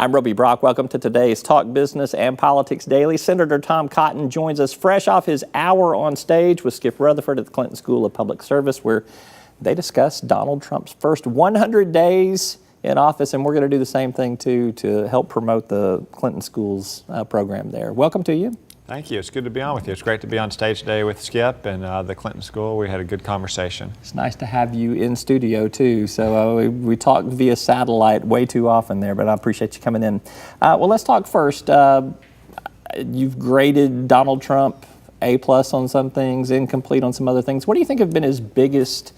I'm Roby Brock. Welcome to today's Talk Business and Politics Daily. Senator Tom Cotton joins us fresh off his hour on stage with Skip Rutherford at the Clinton School of Public Service, where they discuss Donald Trump's first 100 days in office, and we're going to do the same thing too to help promote the Clinton School's program there. Welcome to you. Thank you. It's good to be on with you. It's great to be on stage today with Skip and the Clinton School. We had a good conversation. It's nice to have you in studio too. So we talk via satellite way too often there, but I appreciate you coming in. Well, let's talk first. You've graded Donald Trump A+ on some things, incomplete on some other things. What do you think have been his biggest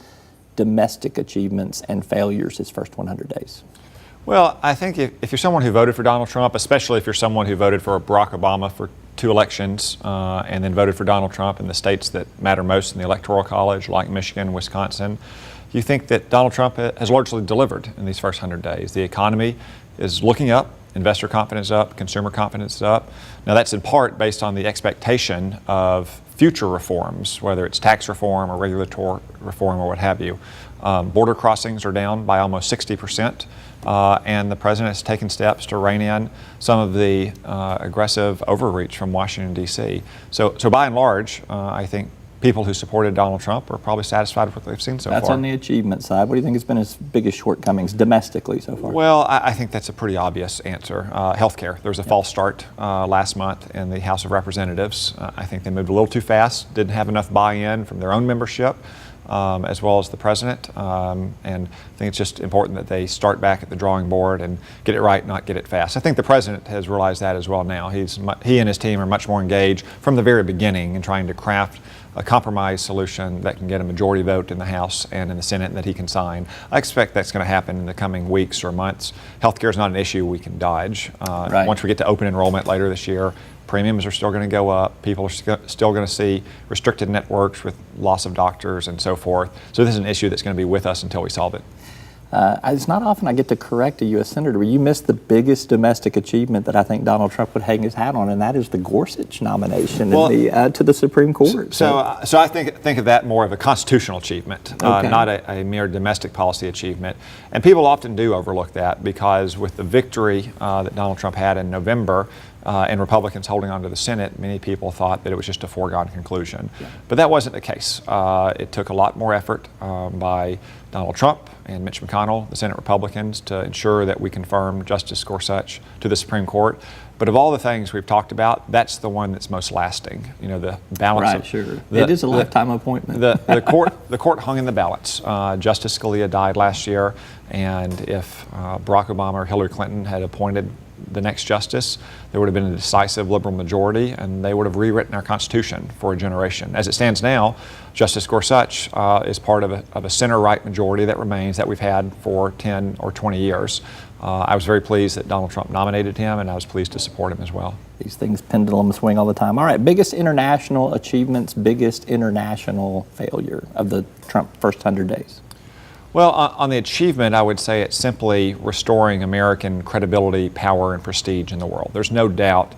domestic achievements and failures his first 100 days? Well, I think if you're someone who voted for Donald Trump, especially if you're someone who voted for Barack Obama for 2 elections and then voted for Donald Trump in the states that matter most in the Electoral College, like Michigan, Wisconsin, you think that Donald Trump has largely delivered in these first 100 days. The economy is looking up, investor confidence up, consumer confidence up. Now that's in part based on the expectation of future reforms, whether it's tax reform or regulatory reform or what have you. Border crossings are down by almost 60%. And the president has taken steps to rein in some of the aggressive overreach from Washington, D.C. So by and large, I think people who supported Donald Trump are probably satisfied with what they've seen so far. That's on the achievement side. What do you think has been his biggest shortcomings domestically so far? Well, I think that's a pretty obvious answer. Healthcare. There was a false start last month in the House of Representatives. I think they moved a little too fast, didn't have enough buy-in from their own membership. As well as the president, and I think it's just important that they start back at the drawing board and get it right, not get it fast. I think the president has realized that as well now. He and his team are much more engaged from the very beginning in trying to craft a compromise solution that can get a majority vote in the House and in the Senate that he can sign. I expect that's going to happen in the coming weeks or months. Healthcare is not an issue we can dodge. Right. Once we get to open enrollment later this year, premiums are still going to go up. People are still going to see restricted networks with loss of doctors and so forth. So this is an issue that's going to be with us until we solve it. It's not often I get to correct a U.S. Senator, but you missed the biggest domestic achievement that I think Donald Trump would hang his hat on, and that is the Gorsuch nomination to the Supreme Court. So I think of that more of a constitutional achievement, Okay. Not a mere domestic policy achievement. And people often do overlook that because with the victory that Donald Trump had in November, and Republicans holding on to the Senate, many people thought that it was just a foregone conclusion. Yeah. But that wasn't the case. It took a lot more effort by Donald Trump and Mitch McConnell, the Senate Republicans, to ensure that we confirmed Justice Gorsuch to the Supreme Court. But of all the things we've talked about, that's the one that's most lasting. You know, the balance. Right, sure. It is a lifetime appointment. The court hung in the balance. Justice Scalia died last year, and if Barack Obama or Hillary Clinton had appointed the next justice, there would have been a decisive liberal majority, and they would have rewritten our Constitution for a generation. As it stands now, Justice Gorsuch is part of a center-right majority that remains that we've had for 10 or 20 years. I was very pleased that Donald Trump nominated him, and I was pleased to support him as well. These things pendulum swing all the time. All right, biggest international achievements, biggest international failure of the Trump first 100 days. Well, on the achievement, I would say it's simply restoring American credibility, power, and prestige in the world. There's no doubt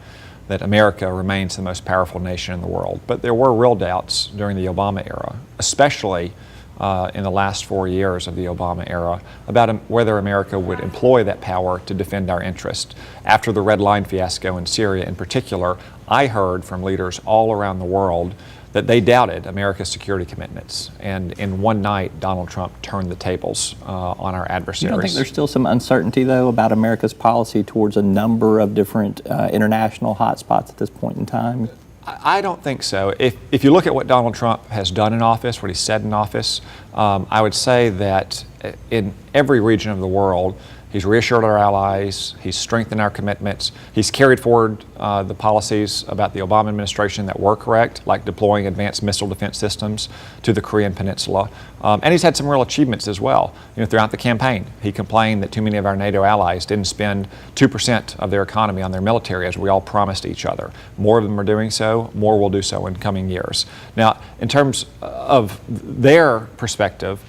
that America remains the most powerful nation in the world, but there were real doubts during the Obama era, especially in the last 4 years of the Obama era, about whether America would employ that power to defend our interests. After the Red Line fiasco in Syria in particular, I heard from leaders all around the world that they doubted America's security commitments. And in one night, Donald Trump turned the tables on our adversaries. You don't think there's still some uncertainty, though, about America's policy towards a number of different international hotspots at this point in time? I don't think so. If you look at what Donald Trump has done in office, what he said in office, I would say that in every region of the world, he's reassured our allies, he's strengthened our commitments, he's carried forward the policies about the Obama administration that were correct, like deploying advanced missile defense systems to the Korean Peninsula. And he's had some real achievements as well. You know, throughout the campaign, he complained that too many of our NATO allies didn't spend 2% of their economy on their military as we all promised each other. More of them are doing so, more will do so in coming years. Now, in terms of their perspective,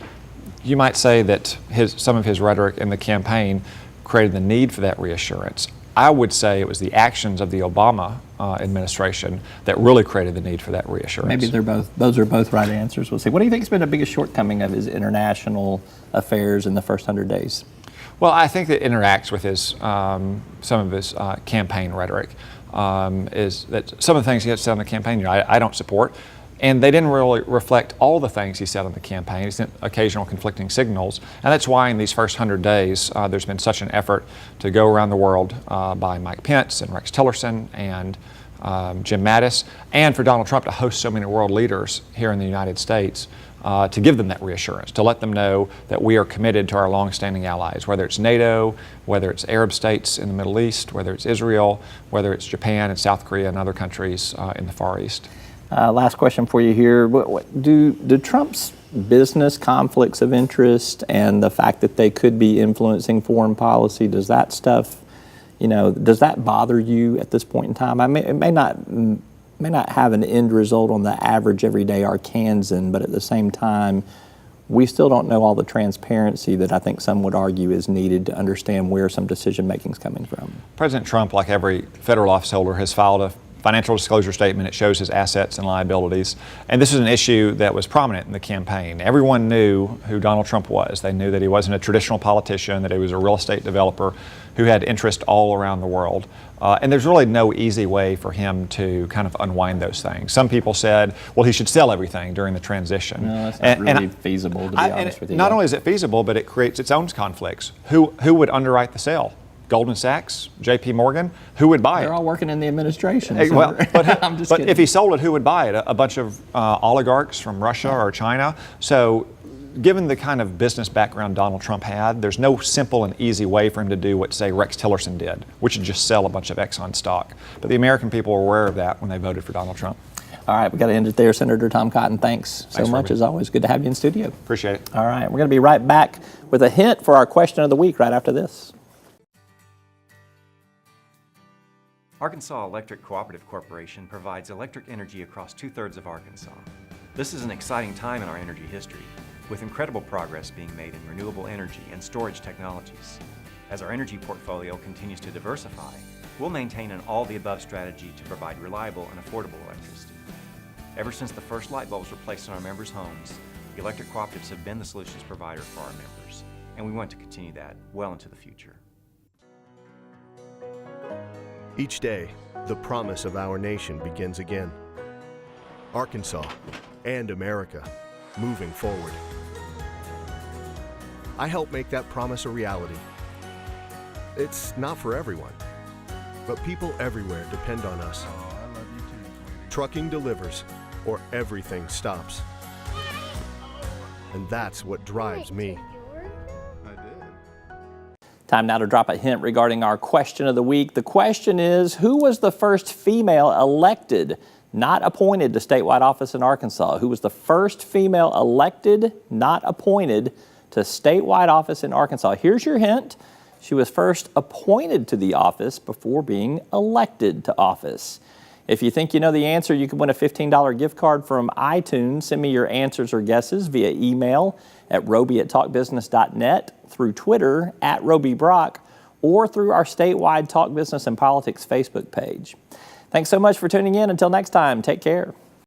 you might say that some of his rhetoric in the campaign created the need for that reassurance. I would say it was the actions of the Obama administration that really created the need for that reassurance. Maybe those are both right answers. We'll see. What do you think has been the biggest shortcoming of his international affairs in the first 100 days? Well, I think it interacts with his some of his campaign rhetoric. Is that some of the things he had said on the campaign, I don't support. And they didn't really reflect all the things he said on the campaign. He sent occasional conflicting signals. And that's why in these first 100 days, there's been such an effort to go around the world by Mike Pence and Rex Tillerson and Jim Mattis, and for Donald Trump to host so many world leaders here in the United States to give them that reassurance, to let them know that we are committed to our longstanding allies, whether it's NATO, whether it's Arab states in the Middle East, whether it's Israel, whether it's Japan and South Korea and other countries in the Far East. Last question for you here. Do Trump's business conflicts of interest and the fact that they could be influencing foreign policy, does that stuff, does that bother you at this point in time? It may not have an end result on the average everyday Arkansan, but at the same time, we still don't know all the transparency that I think some would argue is needed to understand where some decision making is coming from. President Trump, like every federal office holder, has filed a financial disclosure statement. It shows his assets and liabilities. And this is an issue that was prominent in the campaign. Everyone knew who Donald Trump was. They knew that he wasn't a traditional politician, that he was a real estate developer who had interest all around the world. And there's really no easy way for him to kind of unwind those things. Some people said, well, he should sell everything during the transition. No, that's not really feasible, to be honest with you. Not only is it feasible, but it creates its own conflicts. Who would underwrite the sale? Goldman Sachs, J.P. Morgan, who would buy it? They're all working in the administration. So well, but kidding. If he sold it, who would buy it? A bunch of oligarchs from Russia or China. So given the kind of business background Donald Trump had, there's no simple and easy way for him to do what, say, Rex Tillerson did, which is just sell a bunch of Exxon stock. But the American people were aware of that when they voted for Donald Trump. All right, we got to end it there. Senator Tom Cotton, thanks so much. As always, good to have you in studio. Appreciate it. All right, we're going to be right back with a hint for our question of the week right after this. Arkansas Electric Cooperative Corporation provides electric energy across 2/3 of Arkansas. This is an exciting time in our energy history, with incredible progress being made in renewable energy and storage technologies. As our energy portfolio continues to diversify, we'll maintain an all-the-above strategy to provide reliable and affordable electricity. Ever since the first light bulbs were placed in our members' homes, electric cooperatives have been the solutions provider for our members, and we want to continue that well into the future. Each day, the promise of our nation begins again. Arkansas and America, moving forward. I help make that promise a reality. It's not for everyone, but people everywhere depend on us. I love you too. Trucking delivers, or everything stops. And that's what drives me. I did. Time now to drop a hint regarding our question of the week. The question is, who was the first female elected, not appointed, to statewide office in Arkansas? Who was the first female elected, not appointed, to statewide office in Arkansas? Here's your hint. She was first appointed to the office before being elected to office. If you think you know the answer, you can win a $15 gift card from iTunes. Send me your answers or guesses via email at roby@talkbusiness.net, through Twitter @RobyBrock, or through our statewide Talk Business and Politics Facebook page. Thanks so much for tuning in. Until next time, take care.